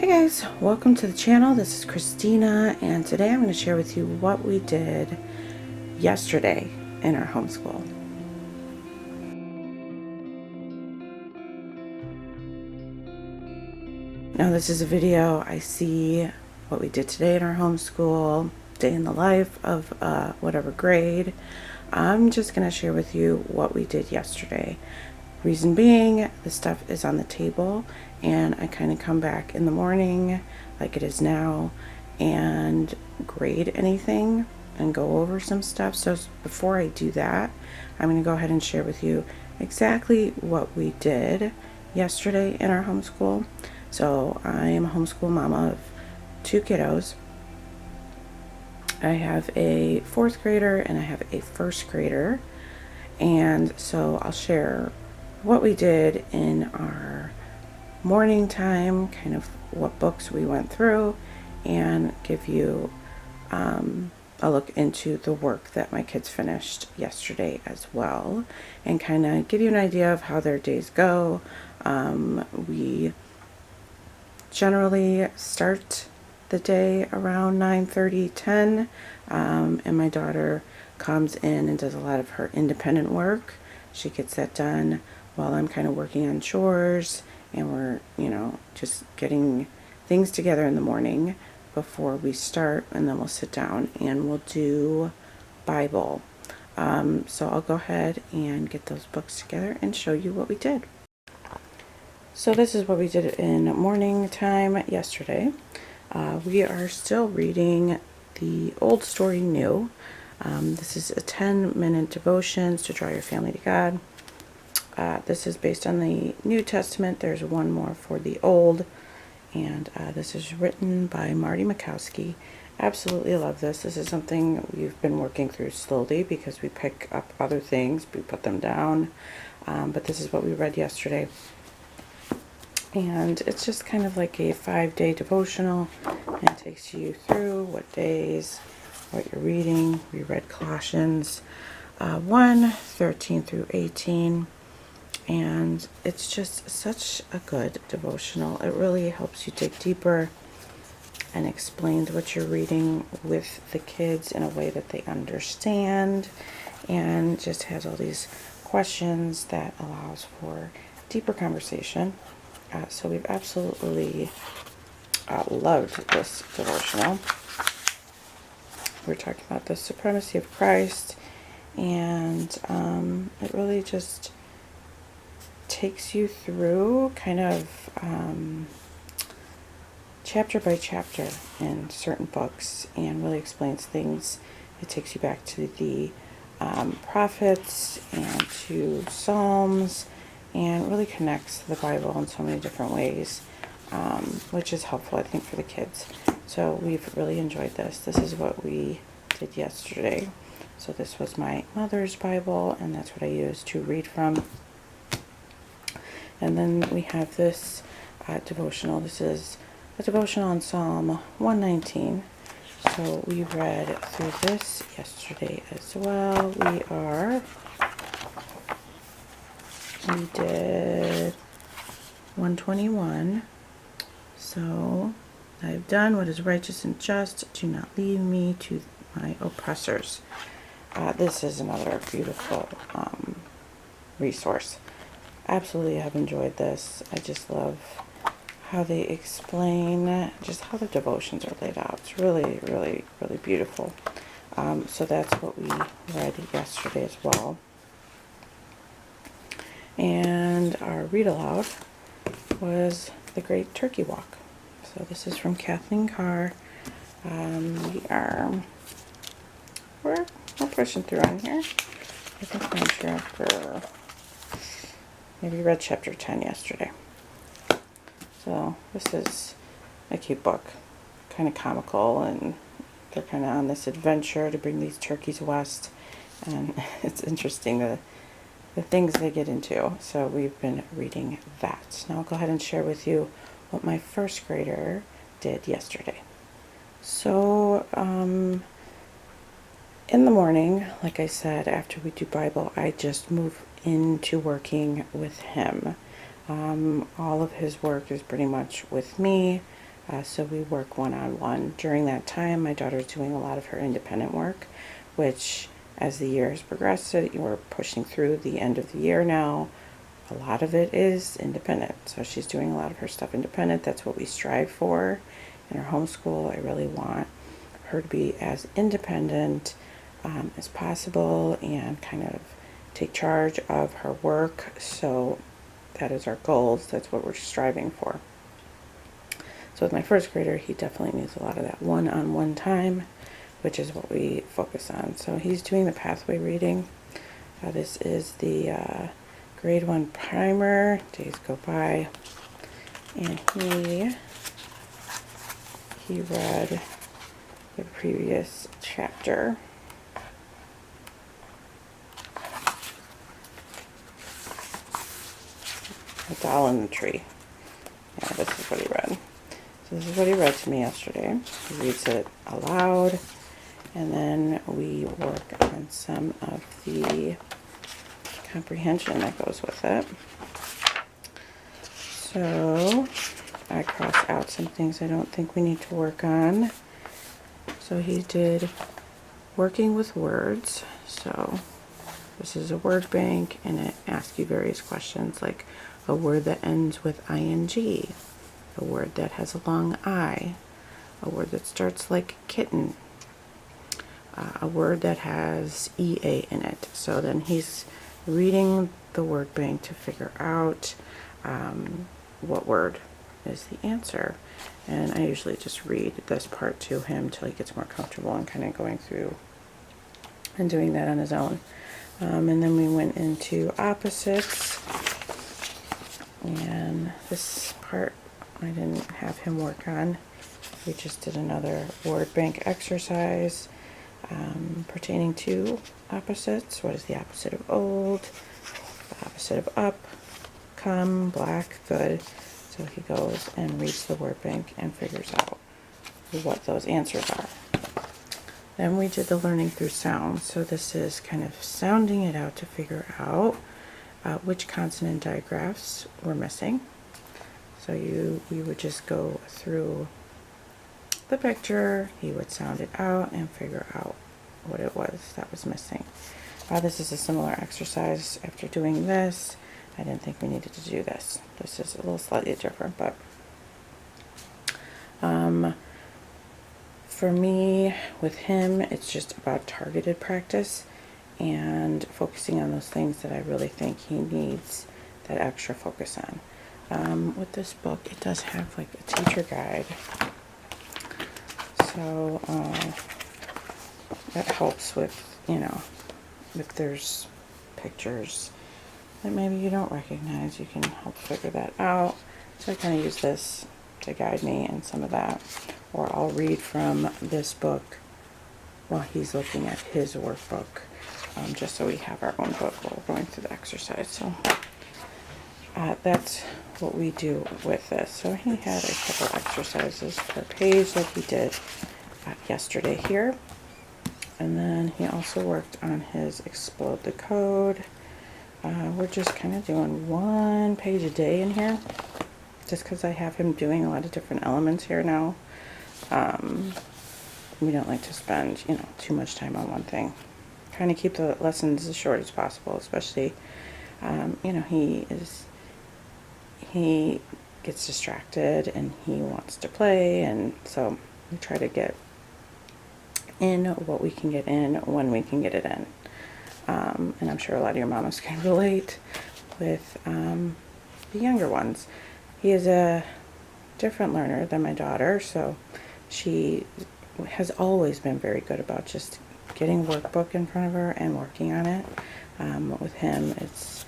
Hey guys, welcome to the channel. This is Christina, and today I'm going to share with you what we did yesterday in our homeschool. Now this is a video I see what we did today in our homeschool, day in the life of whatever grade. I'm just going to share with you what we did yesterday. Reason being, the stuff is on the table and I kind of come back in the morning like it is now and grade anything and go over some stuff. So before I do that, I'm going to go ahead and share with you exactly what we did yesterday in our homeschool. So I am a homeschool mama of 2 kiddos. I have a 4th grader and I have a 1st grader, and so I'll share what we did in our morning time, kind of what books we went through, and give you a look into the work that my kids finished yesterday as well, and kind of give you an idea of how their days go. We generally start the day around 9:30, 10, and my daughter comes in and does a lot of her independent work. She gets that done while I'm kind of working on chores, and we're, just getting things together in the morning before we start, and then we'll sit down and we'll do Bible. So I'll go ahead and get those books together and show you what we did. So this is what we did in morning time yesterday. We are still reading the Old Story New. This is a 10-minute devotions to draw your family to God. This is based on the New Testament. There's one more for the Old, and this is written by Marty Makowski. Absolutely love this. This is something we've been working through slowly because we pick up other things, we put them down, but this is what we read yesterday. And it's just kind of like a 5-day devotional, and it takes you through what days, what you're reading. We read Colossians 1, 13 through 18. And it's just such a good devotional. It really helps you dig deeper and explains what you're reading with the kids in a way that they understand, and just has all these questions that allows for deeper conversation. So we've absolutely loved this devotional. We're talking about the supremacy of Christ, and it really just takes you through kind of chapter by chapter in certain books, and really explains things. It takes you back to the prophets and to Psalms, and really connects the Bible in so many different ways, which is helpful, I think, for the kids. So we've really enjoyed this. This is what we did yesterday. So this was my mother's Bible, and that's what I used to read from. And then we have this devotional. This is a devotional on Psalm 119. So we read through this yesterday as well. We did 121. So I have done what is righteous and just. Do not leave me to my oppressors. This is another beautiful resource. Absolutely have enjoyed this. I just love how they explain just how the devotions are laid out. It's really, really, really beautiful. So that's what we read yesterday as well. And our read aloud was The Great Turkey Walk. So this is from Kathleen Carr. We're pushing through on here. I think we're on chapter, maybe read chapter 10 yesterday. So this is a cute book, kind of comical, and they're kind of on this adventure to bring these turkeys west, and it's interesting the things they get into. So we've been reading that. Now I'll go ahead and share with you what my 1st grader did yesterday. So in the morning, like I said, after we do Bible, I just move into working with him. All of his work is pretty much with me. So we work one-on-one. During that time, my daughter's doing a lot of her independent work, which as the year has progressed, we're pushing through the end of the year now. A lot of it is independent. So she's doing a lot of her stuff independent. That's what we strive for in our homeschool. I really want her to be as independent as possible and kind of take charge of her work. So that is our goals. That's what we're striving for. So with my first grader, he definitely needs a lot of that one-on-one time, which is what we focus on. So he's doing the pathway reading. This is the grade 1 primer. Days go by, and he read the previous chapter. A Doll in the Tree. Yeah, this is what he read. So this is what he read to me yesterday. He reads it aloud, and then we work on some of the comprehension that goes with it. So I cross out some things I don't think we need to work on. So he did working with words. So this is a word bank, and it asks you various questions like a word that ends with ing, a word that has a long I, a word that starts like kitten, a word that has EA in it. So then he's reading the word bank to figure out what word is the answer. And I usually just read this part to him till he gets more comfortable and kind of going through and doing that on his own. And then we went into opposites, and this part I didn't have him work on. We just did another word bank exercise pertaining to opposites. What is the opposite of old? The opposite of up, come, black, good. So he goes and reads the word bank and figures out what those answers are. Then we did the learning through sound. So this is kind of sounding it out to figure out which consonant digraphs were missing. So we would just go through the picture, he would sound it out and figure out what it was that was missing. This is a similar exercise. After doing this, I didn't think we needed to do this. This is a little slightly different, but for me, with him, it's just about targeted practice and focusing on those things that I really think he needs that extra focus on. With this book, it does have like a teacher guide. So that helps with, you know, if there's pictures that maybe you don't recognize, you can help figure that out. So I kind of use this to guide me in some of that. Or I'll read from this book while he's looking at his workbook, just so we have our own book while we're going through the exercise. So that's what we do with this. So he had a couple exercises per page that he did yesterday here. And then he also worked on his Explode the Code. We're just kind of doing 1 page a day in here, just because I have him doing a lot of different elements here now. We don't like to spend, you know, too much time on one thing. Kind of keep the lessons as short as possible, especially, you know, he gets distracted and he wants to play, and so we try to get in what we can get in when we can get it in. And I'm sure a lot of your mamas can relate with the younger ones. He is a different learner than my daughter, so she has always been very good about just getting a workbook in front of her and working on it. With him, it's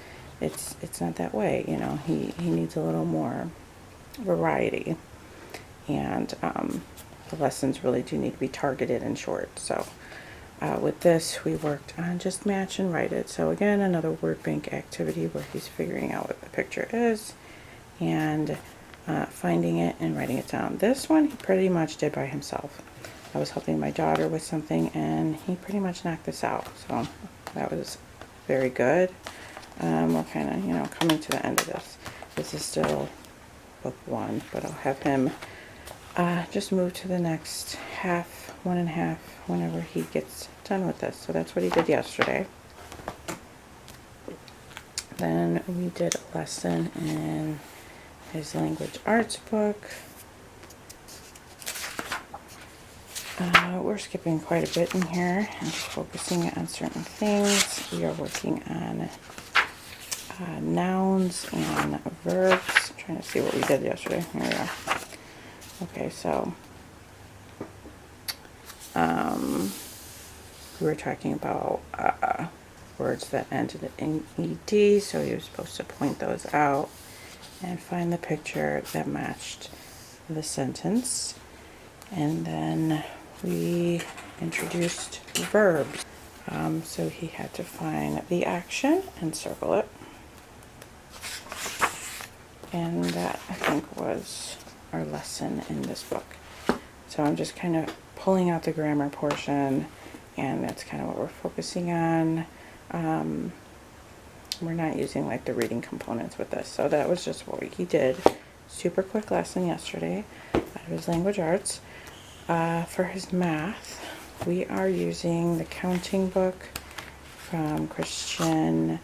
not that way, you know. He needs a little more variety, and the lessons really do need to be targeted and short. So with this, we worked on just match and write it. So again, another word bank activity where he's figuring out what the picture is and finding it and writing it down. This one he pretty much did by himself. I was helping my daughter with something and he pretty much knocked this out. So that was very good. We're kind of, you know, coming to the end of this. This is still book 1, but I'll have him just move to the next half, 1.5, whenever he gets done with this. So that's what he did yesterday. Then we did a lesson in his language arts book. We're skipping quite a bit in here and just focusing on certain things. We are working on nouns and verbs. I'm trying to see what we did yesterday. Here we are. Okay, so we were talking about words that ended in ed, so he was supposed to point those out and find the picture that matched the sentence. And then we introduced verbs. So he had to find the action and circle it. And that, I think, was our lesson in this book. So I'm just kind of pulling out the grammar portion, and that's kind of what we're focusing on. We're not using like the reading components with this. So that was just what he did. Super quick lesson yesterday out of his language arts. For his math, we are using the counting book from Christian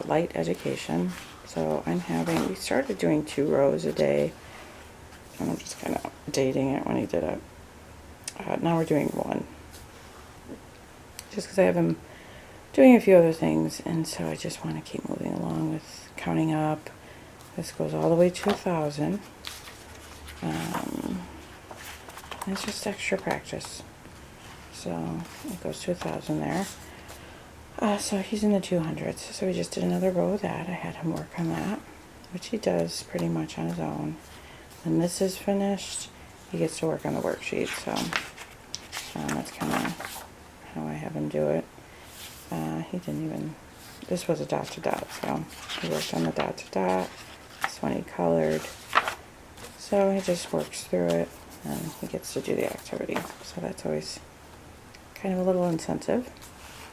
Light Education. So we started doing 2 rows a day, and I'm just kind of dating it when he did it. Now we're doing 1, just because I have him doing a few other things, and so I just want to keep moving along with counting up. This goes all the way to 1,000. It's just extra practice. So it goes to 1,000 there. So he's in the 200s. So we just did another row of that. I had him work on that, which he does pretty much on his own. When this is finished, he gets to work on the worksheet. So that's kind of how I have him do it. He didn't even, this was a dot to dot, so he worked on the dot to dot. This one he colored. So he just works through it, and he gets to do the activity. So that's always kind of a little incentive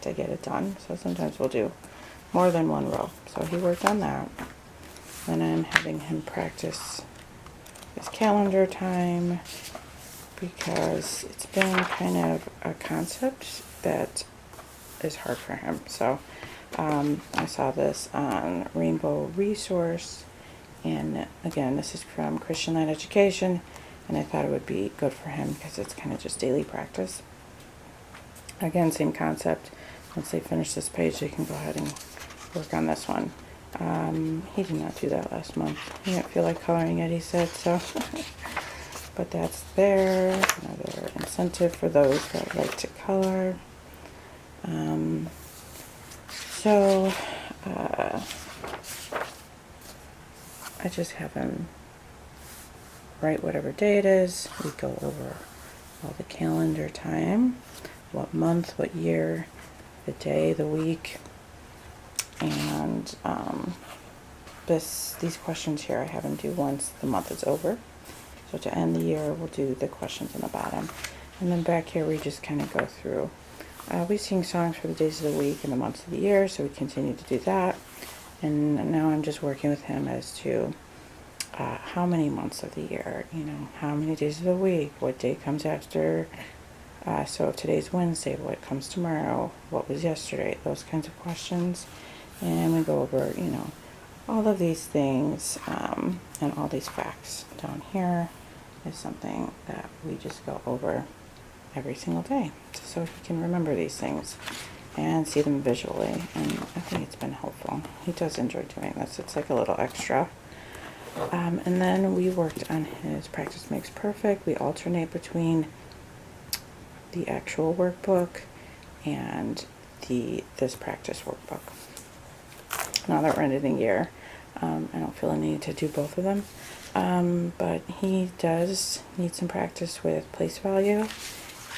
to get it done. So sometimes we'll do more than 1 row. So he worked on that. Then I'm having him practice his calendar time, because it's been kind of a concept that is hard for him. So I saw this on Rainbow Resource, and again, this is from Christian Light Education, and I thought it would be good for him because it's kind of just daily practice. Again, same concept. Once they finish this page, they can go ahead and work on this one. He did not do that last month. He didn't feel like coloring it, he said, so. But that's there. Another incentive for those that like to color. I just have him write whatever day it is. We go over all the calendar time, what month, what year, the day, the week, and these questions here I have him do once the month is over. So to end the year, we'll do the questions on the bottom. And then back here, we just kind of go through. We sing songs for the days of the week and the months of the year, so we continue to do that. And now I'm just working with him as to how many months of the year, how many days of the week, what day comes after. So if today's Wednesday, what comes tomorrow, what was yesterday, those kinds of questions. And we go over, all of these things and all these facts. Down here is something that we just go over every single day, so he can remember these things and see them visually, and I think it's been helpful. He does enjoy doing this. It's like a little extra. And then we worked on his Practice Makes Perfect. We alternate between the actual workbook and this practice workbook. Now that we're ending the year, I don't feel a need to do both of them, but he does need some practice with place value,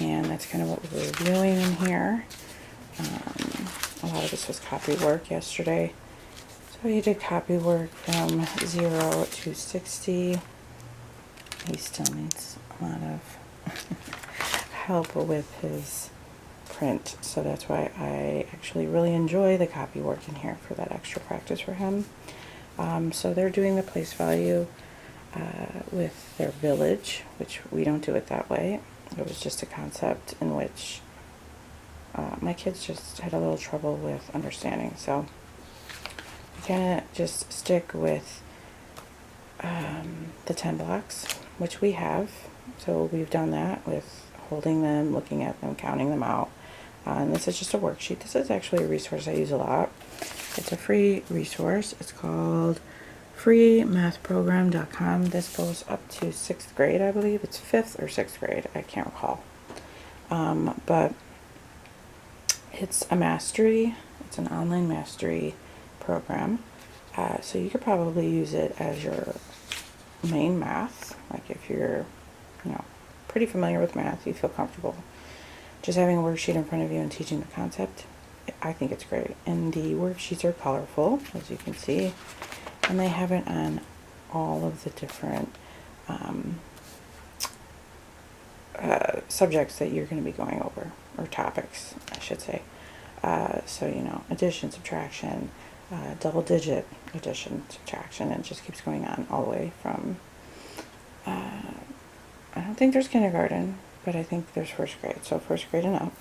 and that's kind of what we're reviewing in here. A lot of this was copy work yesterday. So he did copy work from 0 to 60. He still needs a lot of help with his print, so that's why I actually really enjoy the copy work in here for that extra practice for him. So they're doing the place value. with their village, which we don't do it that way. It was just a concept in which my kids just had a little trouble with understanding. So we kind of just stick with the 10 blocks, which we have. So we've done that with holding them, looking at them, counting them out. And this is just a worksheet. This is actually a resource I use a lot. It's a free resource. It's called freemathprogram.com. This goes up to 6th grade, I believe. It's 5th or 6th grade. I can't recall. But it's a mastery. It's an online mastery program. So you could probably use it as your main math. Like if you're, pretty familiar with math, you feel comfortable just having a worksheet in front of you and teaching the concept. I think it's great. And the worksheets are colorful, as you can see. And they have it on all of the different subjects that you're going to be going over, or topics, I should say. So, addition, subtraction, double digit addition, subtraction, and it just keeps going on all the way from, I don't think there's kindergarten, but I think there's 1st grade, so 1st grade and up.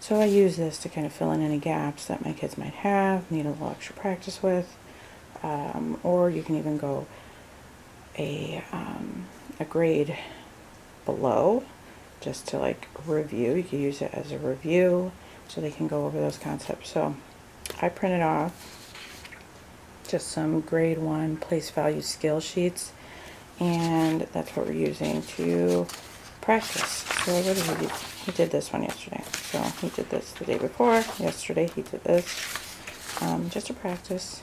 So I use this to kind of fill in any gaps that my kids might have, need a little extra practice with, or you can even go a grade below just to like review. You can use it as a review so they can go over those concepts. So I printed off just some grade 1 place value skill sheets, and that's what we're using to practice. So what did he do? He did this one yesterday. So he did this the day before. Yesterday he did this. Just to practice.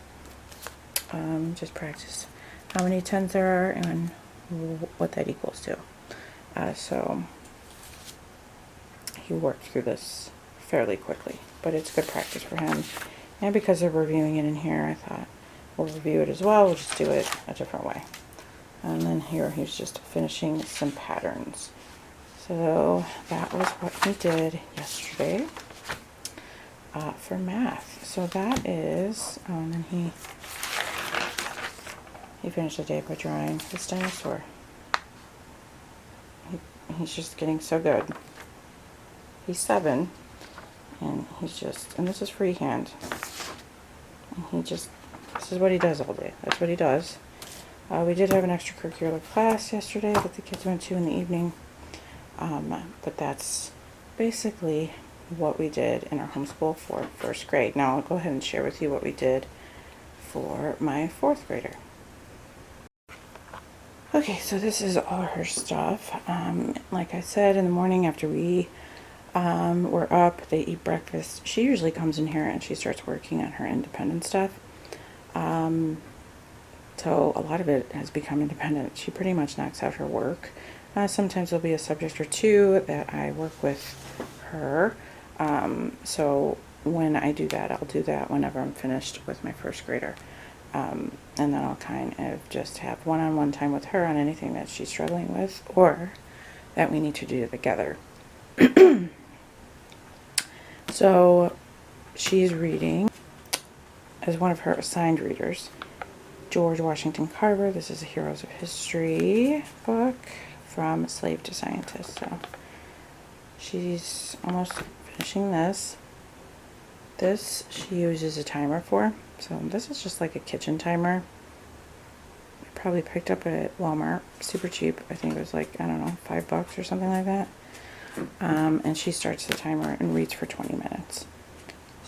Just practice how many 10s there are and what that equals to. So he worked through this fairly quickly, but it's good practice for him. And because they're reviewing it in here, I thought we'll review it as well. We'll just do it a different way. And then here he's just finishing some patterns. So that was what he did yesterday for math. So that is, and he finished the day by drawing this dinosaur. He's just getting so good. He's 7, and he's just, and this is freehand. And this is what he does all day. That's what he does. We did have an extracurricular class yesterday that the kids went to in the evening. But that's basically what we did in our homeschool for 1st grade. Now I'll go ahead and share with you what we did for my 4th grader. Okay, so this is all her stuff. Like I said, in the morning after we were up, they eat breakfast. She usually comes in here and she starts working on her independent stuff. So a lot of it has become independent. She pretty much knocks out her work. Sometimes there'll be a subject or two that I work with her. So when I do that, I'll do that whenever I'm finished with my 1st grader. And then I'll kind of just have one-on-one time with her on anything that she's struggling with or that we need to do together. So she's reading, as one of her assigned readers, George Washington Carver. This is a Heroes of History book from Slave to Scientist. So she's almost finishing this. This she uses a timer for. So this is just like a kitchen timer. I probably picked up at Walmart, super cheap. I think it was like, I don't know, $5 or something like that. And she starts the timer and reads for 20 minutes.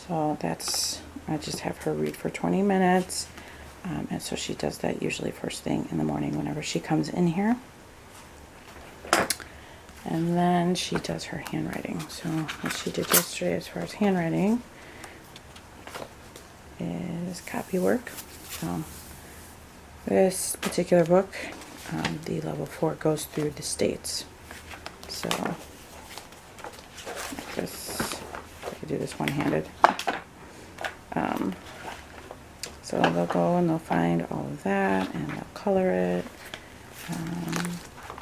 So that's, I just have her read for 20 minutes. And so she does that usually first thing in the morning whenever she comes in here. And then she does her handwriting. So what she did yesterday as far as handwriting is copy work. So this particular book, the level 4 goes through the states. So like this, I could do this one-handed. So they'll go and they'll find all of that and they'll color it. I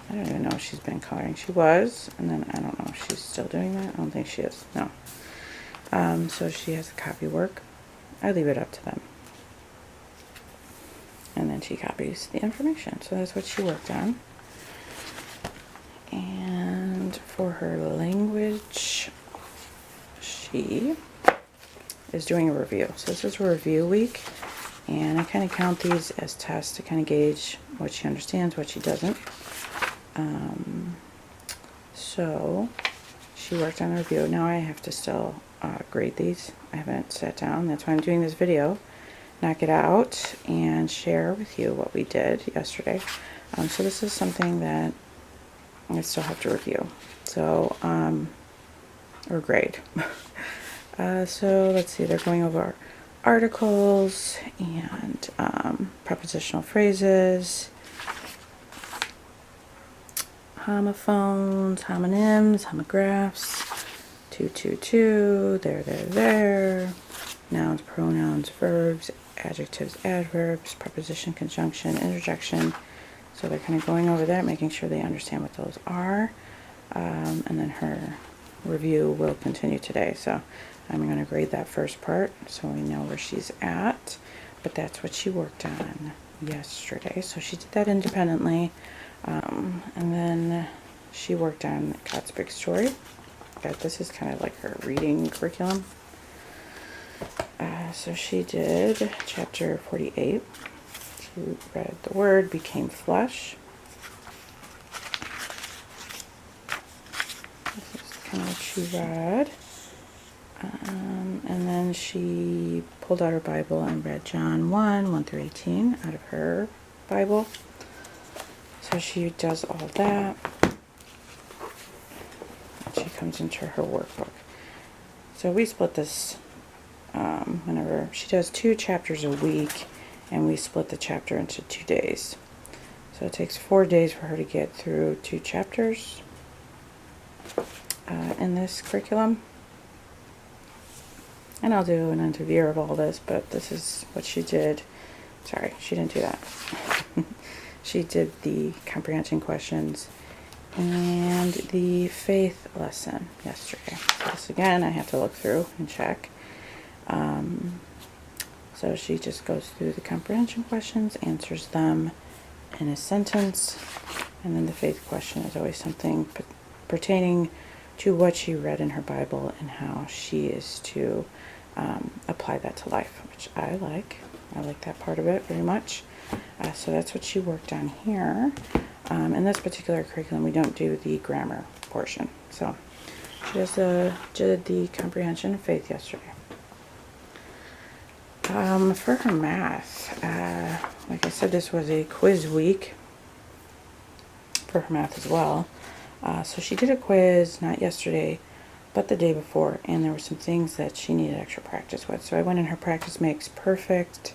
don't even know if she's been coloring. She was, and then I don't know if she's still doing that. I don't think she is. No. So she has the copy work. I leave it up to them. And then she copies the information. So that's what she worked on. And for her language, she is doing a review. So this is a review week, and I kind of count these as tests to kind of gauge what she understands, what she doesn't. So she worked on a review. Now I have to still grade these. I haven't sat down. That's why I'm doing this video. Knock it out and share with you what we did yesterday. So this is something that I still have to review. So, or grade. So let's see, they're going over articles and prepositional phrases, homophones, homonyms, homographs, to, there, nouns, pronouns, verbs, adjectives, adverbs, preposition, conjunction, interjection. So they're kind of going over that, making sure they understand what those are. And then her review will continue today. So I'm going to grade that first part so we know where she's at. But that's what she worked on yesterday. So she did that independently. And then she worked on God's Big Story. This is kind of like her reading curriculum. So she did chapter 48. She read the Word became flesh. This is kind of what she read. And then she pulled out her Bible and read John 1 through 18 out of her Bible. So she does all that. She comes into her workbook. So we split this whenever she does 2 chapters a week, and we split the chapter into 2 days. So it takes 4 days for her to get through 2 chapters in this curriculum. And I'll do an interview of all this, but this is what she did. Sorry, she didn't do that. She did the comprehension questions and the faith lesson yesterday. So this again, I have to look through and check. So she just goes through the comprehension questions, answers them in a sentence, and then the faith question is always something pertaining to what she read in her Bible and how she is to apply that to life, which I like. I like that part of it very much. So that's what she worked on here. In this particular curriculum, we don't do the grammar portion. So she just did the comprehension of faith yesterday. For her math, like I said, this was a quiz week for her math as well. So she did a quiz, not yesterday, but the day before, and there were some things that she needed extra practice with. So I went in her Practice Makes Perfect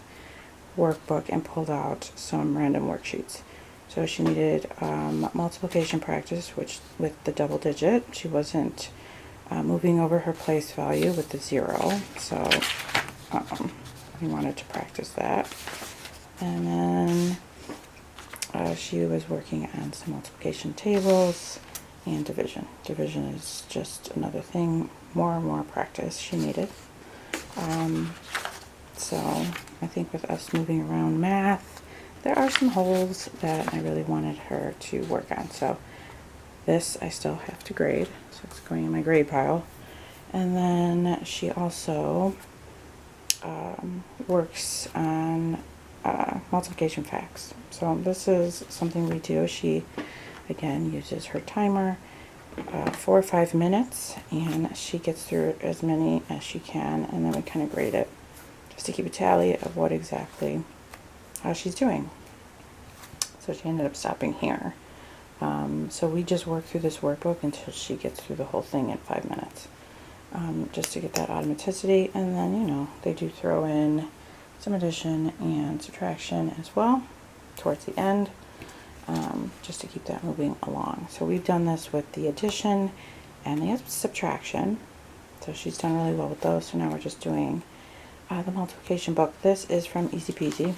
workbook and pulled out some random worksheets. So she needed multiplication practice, which with the double digit. She wasn't moving over her place value with the 0, so we wanted to practice that. And then she was working on some multiplication tables and division. Division is just another thing, more and more practice she needed. So I think with us moving around math, there are some holes that I really wanted her to work on. So this I still have to grade, so it's going in my grade pile. And then she also works on multiplication facts. So this is something we do. She again uses her timer, 4 or 5 minutes, and she gets through as many as she can, and then we kind of grade it just to keep a tally of what exactly she's doing. So she ended up stopping here. So we just work through this workbook until she gets through the whole thing in 5 minutes, just to get that automaticity. And then, you know, they do throw in some addition and subtraction as well towards the end, just to keep that moving along. So we've done this with the addition and the subtraction. So she's done really well with those. So now we're just doing the multiplication book. This is from Easy Peasy.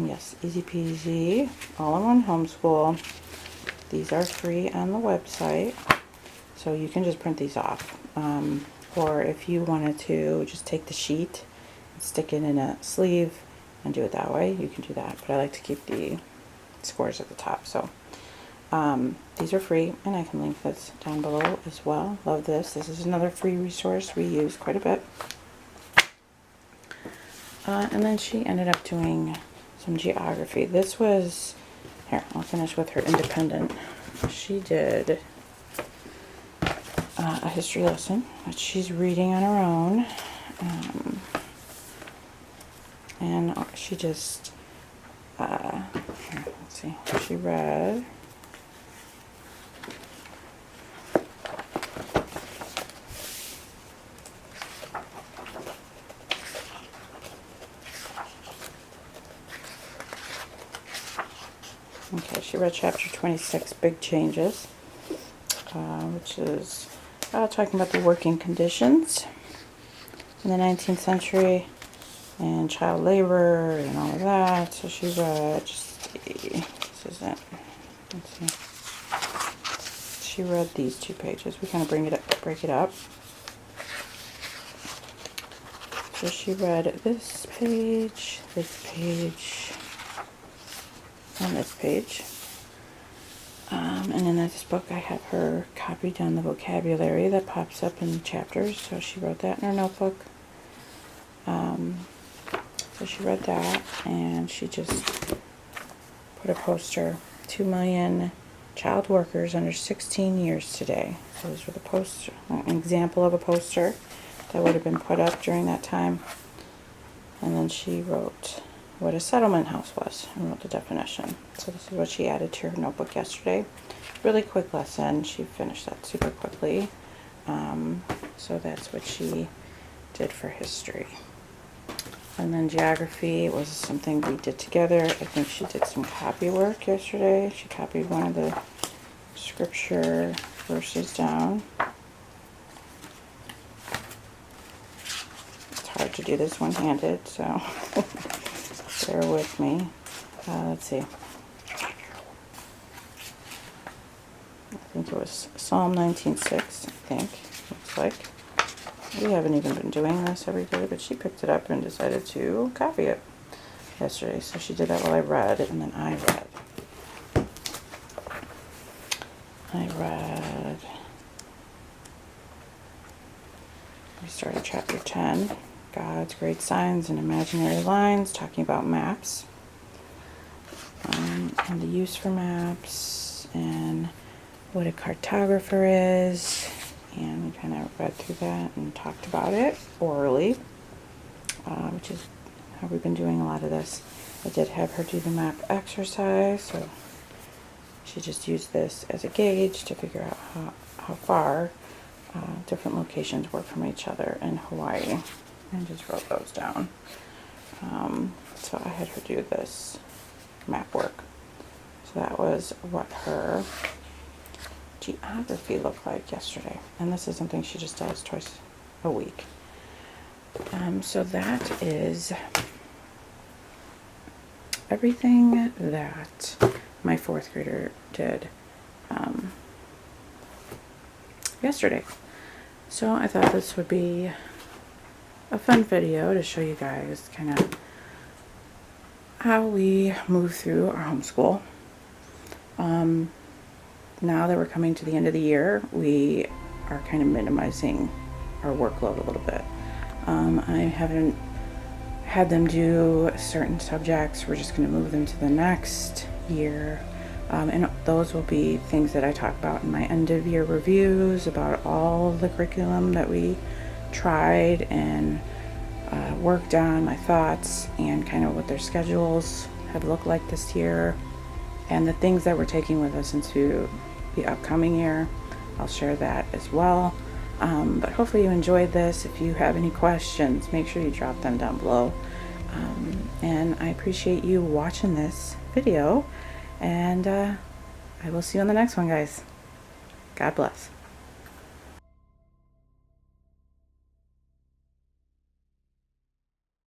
Yes, Easy Peasy, all-in-one homeschool. These are free on the website, so you can just print these off. Or if you wanted to just take the sheet and stick it in a sleeve and do it that way, you can do that. But I like to keep the scores at the top. So these are free, and I can link this down below as well. Love this. This is another free resource we use quite a bit. And then she ended up doing some geography. This was, here, I'll finish with her independent. She did a history lesson, which she's reading on her own. And she just, here, let's see, she read, okay, she read chapter 26, Big Changes, which is talking about the working conditions in the 19th century and child labor and all of that. So she read, just see, this isn't, let's see, she read these 2 pages. We kind of break it up. So she read this page, and this page. And in this book I have her copy down the vocabulary that pops up in chapters. So she wrote that in her notebook. So she read that, and she just put a poster, 2 million child workers under 16 years today. So those were the poster, an example of a poster that would have been put up during that time. And then she wrote what a settlement house was and wrote the definition. So this is what she added to her notebook yesterday. Really quick lesson. She finished that super quickly. So that's what she did for history. And then geography was something we did together. I think she did some copy work yesterday. She copied one of the scripture verses down. It's hard to do this one-handed, so bear with me. Let's see. I think it was Psalm 19:6, I think, looks like. We haven't even been doing this every day, but she picked it up and decided to copy it yesterday. So she did that while I read, and then I read. We started chapter 10, God's Great Signs and Imaginary Lines, talking about maps, and the use for maps, and what a cartographer is. And we kind of read through that and talked about it orally, which is how we've been doing a lot of this. I did have her do the map exercise, so she just used this as a gauge to figure out how far different locations were from each other in Hawaii, and just wrote those down. So I had her do this map work. So that was what her geography looked like yesterday, and this is something she just does twice a week. So that is everything that my 4th grader did yesterday. So I thought this would be a fun video to show you guys kind of how we move through our homeschool. Now that we're coming to the end of the year, we are kind of minimizing our workload a little bit. I haven't had them do certain subjects. We're just going to move them to the next year. And those will be things that I talk about in my end of year reviews about all the curriculum that we tried and worked on, my thoughts, and kind of what their schedules have looked like this year, and the things that we're taking with us into the upcoming year. I'll share that as well. But hopefully you enjoyed this. If you have any questions, make sure you drop them down below. And I appreciate you watching this video, and I will see you on the next one, guys. God bless.